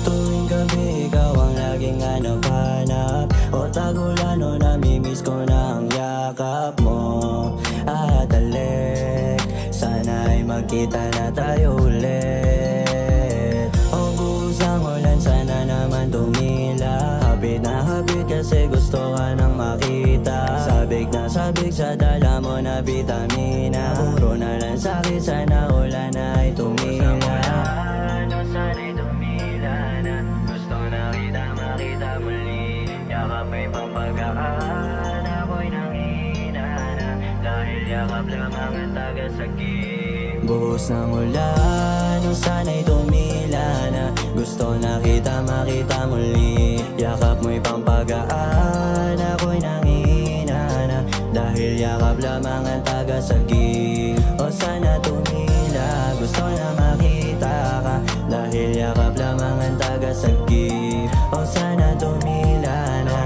Tuwing gabi ikaw ang laging hanap-hanap. O tagulan o namimiss ko na ang yakap mo. At alik, sana'y magkita na tayo ulit. O buhos ang ulan, sana naman tumila. Hapit na hapit kasi gusto ka nang makita. Sabik na sabik sa dala mo na vitamina. Puro na lang sakit, sana ulan ay tumila. Sana'y tumila na. Gusto na kita makita muli. Yakap may pampagaan, ako'y nangihina na. Dahil yakap lamang ang tagasagip. Buhos ng ulan, sana'y tumila na. Gusto na kita makita muli. Yakap mo'y pampagaan, ako'y nangihina na. Dahil yakap lamang ang tagasagip. O sana tumila, gusto na makita ka. Dahil yakap lamang ang tagasagip. O sana tumila na,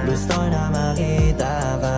gusto na makita ka.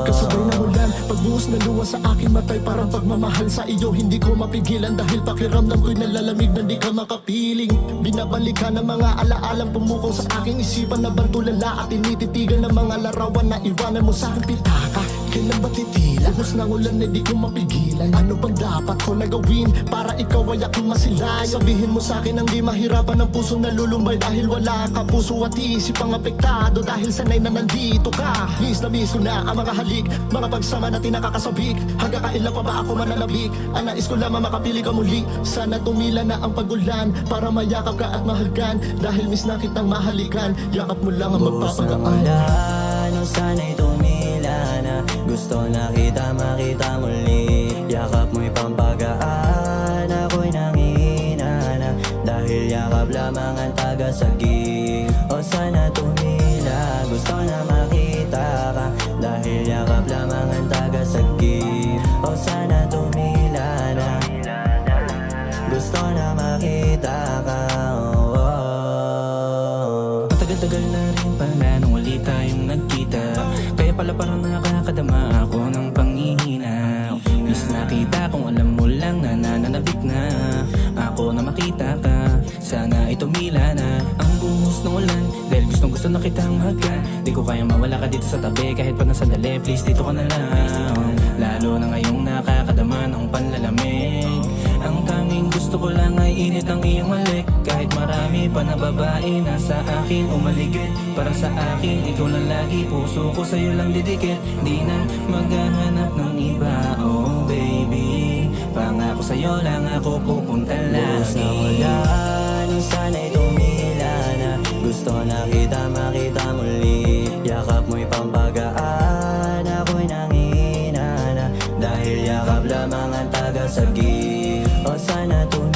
Kasabay ng ulan, pagbuhos na luha sa aking matay. Parang pagmamahal sa iyo, hindi ko mapigilan. Dahil pakiramdam ko'y nalalamig na di ka makapiling. Binabalikan ng mga alaalang pumukong sa aking isipan. Na bantulala at tinititigan ng mga larawan na iwanan mo sa aking pitaka. Kailan ba titila? Buhos ng ulan na di ko mapigilan. Ano bang dapat ko na gawin para ikaw ay aking masilayan? Sabihin mo sa akin ang di mahirapan ng puso nalulumbay. Dahil wala ka puso at isip ang apektado. Dahil sanay na nandito ka. Miss na miss ko na ang mga halik, mga pagsama natin nakakasabik. Hanggang kailan pa ba ako mananabik? Ang nais ko lamang makapili ka muli. Sana tumila na ang pagulan para mayakap ka at mahalgan. Dahil miss na kitang mahalikan. Yakap mo lang ang magpapagaan. Buhos ng ulan, sana'y tumila na. Gusto na kita makita muli. Yakap mo'y pampagaan, ako'y nangihina na. Dahil yakap lamang ang tagasagip. O sana tumila, gusto na makita ka. Dahil yakap lamang ang tagasagip. O sana tumila na, gusto na makita ka. Tagal-tagal na rin pala nung wali tayong nagkita. Kaya pala parang nakakadama ako ng panghihina. Miss nakita kung alam mo lang na nananabik na ako na makita ka. Sana ay tumila na ang buhos ng ulan. Dahil gusto na kitang magkan. Di ko kayang mawala ka dito sa tabi. Kahit pa nasa dali, please dito ka na lang. Lalo na ngayong nakakadama ng panlalamig. Ang tanging gusto ko lang ay init ang iyong halik. Kahit marami pa na babae na sa akin umaligid. Para sa akin, ikaw lang lagi. Puso ko sa'yo lang didikit. Di na maghahanap ng iba, oh baby. Pangako sa'yo lang ako pupunta Buhos ng lagi. ulan, sana'y tumila na. Gusto na kita makita muli. Yakap mo'y pampagaan, ako'y nangihina na. Dahil yakap lamang ang tagasagip. O sana tumila